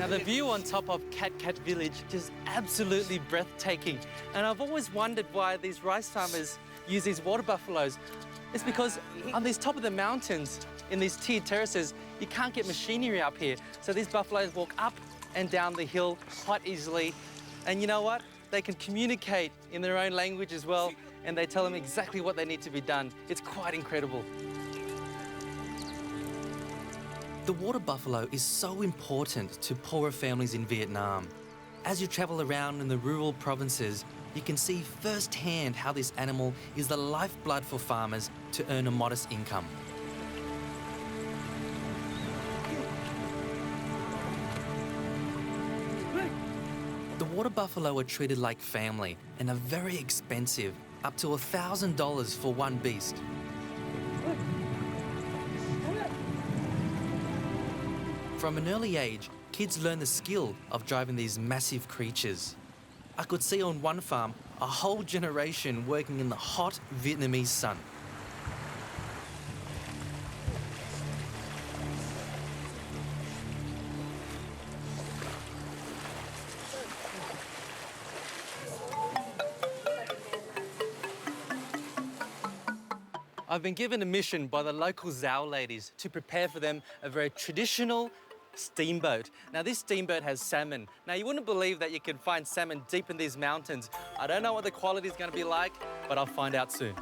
Now, the view on top of Cat Village is absolutely breathtaking. And I've always wondered why these rice farmers use these water buffaloes. It's because on these top of the mountains, in these tiered terraces, you can't get machinery up here. So these buffaloes walk up and down the hill quite easily. And you know what? They can communicate in their own language as well, and they tell them exactly what they need to be done. It's quite incredible. The water buffalo is so important to poorer families in Vietnam. As you travel around in the rural provinces, you can see firsthand how this animal is the lifeblood for farmers to earn a modest income. The water buffalo are treated like family and are very expensive, up to $1,000 for one beast. From an early age, kids learn the skill of driving these massive creatures. I could see on one farm a whole generation working in the hot Vietnamese sun. I've been given a mission by the local Dzao ladies to prepare for them a very traditional steamboat. Now, this steamboat has salmon. Now, you wouldn't believe that you can find salmon deep in these mountains. I don't know what the quality is going to be like, but I'll find out soon.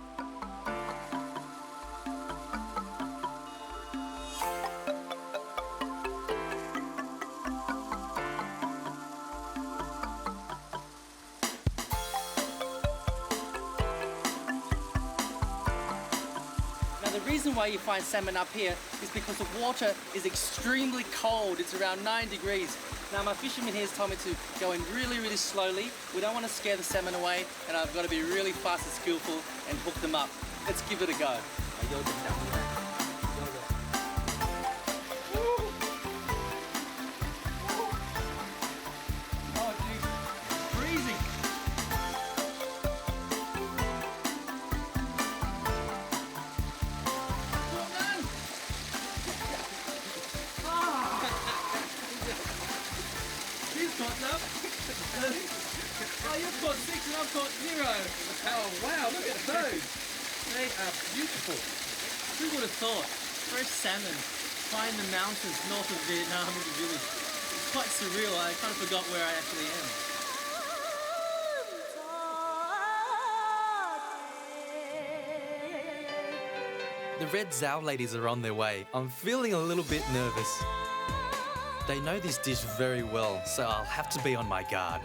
Now, the reason why you find salmon up here is because the water is extremely cold. It's around 9 degrees. Now, my fisherman here has told me to go in really, really slowly. We don't want to scare the salmon away, and I've got to be really fast and skillful and hook them up. Let's give it a go. Oh, geez, it's freezing. He's got them. Oh, you've got 6 and I've got 0. Oh, wow, look at those. They are beautiful. Who would have thought? Fresh salmon, high in the mountains north of Vietnam in the village. It's quite surreal. I kind of forgot where I actually am. The red Dzao ladies are on their way. I'm feeling a little bit nervous. They know this dish very well, so I'll have to be on my guard.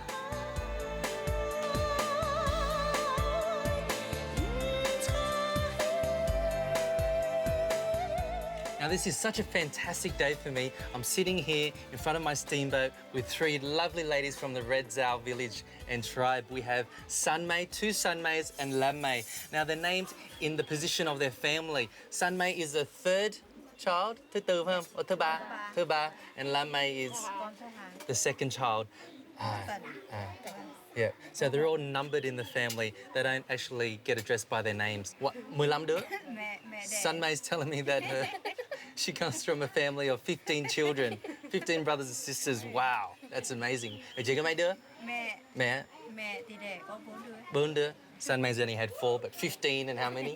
Now, this is such a fantastic day for me. I'm sitting here in front of my steamboat with 3 lovely ladies from the Red Dzao village and tribe. We have San Mai, 2 San Mais, and Lam Mai. Now, they're named in the position of their family. San Mai is the 3rd child, thứ tư phải không? Or thứ ba, and Lam Mai is the 2nd child. Yeah, so they're all numbered in the family. They don't actually get addressed by their names. What, 15 đứa? San Mai's telling me that she comes from a family of 15 children, 15 brothers and sisters. Wow, that's amazing. Chị có mấy đứa? Mẹ thì đẻ có 4 đứa. San Mai's only had 4, but 15 and how many?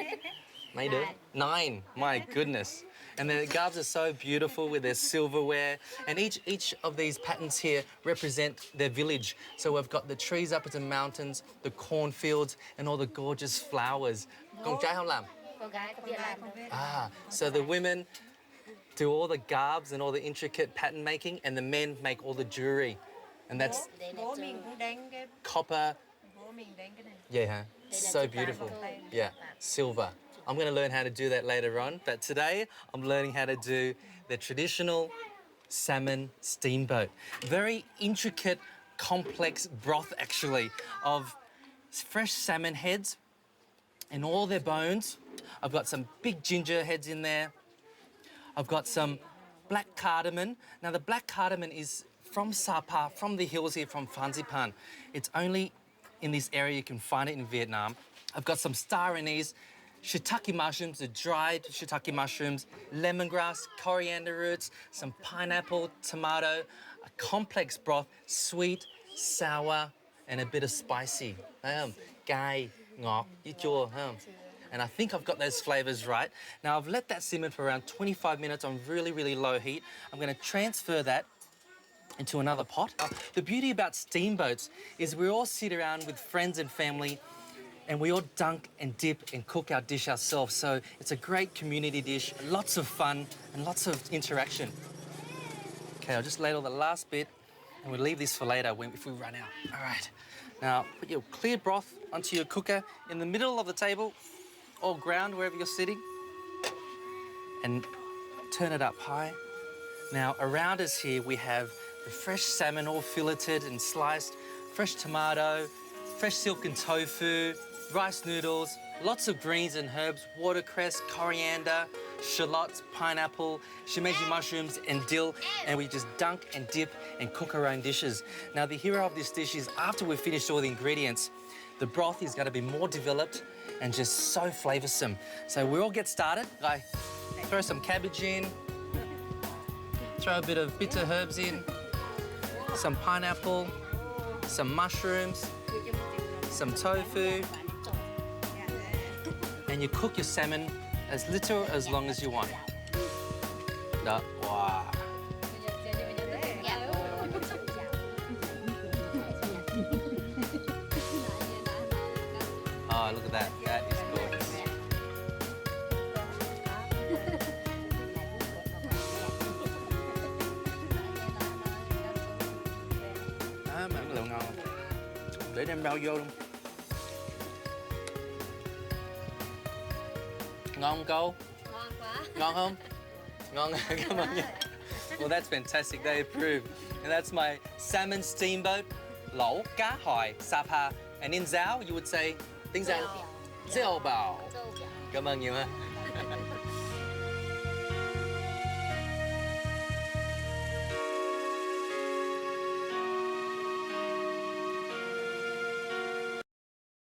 Mấy đứa? 9, my goodness. And the garbs are so beautiful with their silverware. And each of these patterns here represent their village. So we've got the trees up at the mountains, the cornfields, and all the gorgeous flowers. Con trai không làm? So the women do all the garbs and all the intricate pattern making, and the men make all the jewelry. And that's copper. Yeah, so beautiful. Yeah, silver. I'm going to learn how to do that later on, but today I'm learning how to do the traditional salmon steamboat. Very intricate, complex broth, actually, of fresh salmon heads and all their bones. I've got some big ginger heads in there. I've got some black cardamom. Now, the black cardamom is from Sapa, from the hills here, from Phan Xipang. It's only in this area you can find it in Vietnam. I've got some star anise, shiitake mushrooms, the dried shiitake mushrooms, lemongrass, coriander roots, some pineapple, tomato, a complex broth, sweet, sour, and a bit of spicy. Cay, ngọt, với chua. And I think I've got those flavors right. Now I've let that simmer for around 25 minutes on really, really low heat. I'm gonna transfer that into another pot. The beauty about steamboats is we all sit around with friends and family and we all dunk and dip and cook our dish ourselves. So it's a great community dish, lots of fun and lots of interaction. Okay, I'll just ladle the last bit and we'll leave this for later if we run out. All right. Now, put your clear broth onto your cooker in the middle of the table or ground, wherever you're sitting, and turn it up high. Now, around us here, we have the fresh salmon all filleted and sliced, fresh tomato, fresh silken tofu, rice noodles, lots of greens and herbs, watercress, coriander, shallots, pineapple, shimeji mushrooms, and dill, and we just dunk and dip and cook our own dishes. Now, the hero of this dish is after we've finished all the ingredients, the broth is going to be more developed and just so flavoursome. So we all get started. I throw some cabbage in, throw a bit of bitter herbs in, some pineapple, some mushrooms, some tofu, and you cook your salmon as little as long as you want. Wow. Oh, look at that. That is gorgeous. Mà cái lượng ngon. Để đem rau vô luôn. Ngon không cô? Ngon quá. Ngon không? Ngon. Cảm ơn nha. Well, that's fantastic. They approve. And that's my salmon steamboat, lẩu cá hồi, Sapa. And in Dzao, you would say, tiếng Dzao, Dzao bao. Cảm ơn nhiều ha.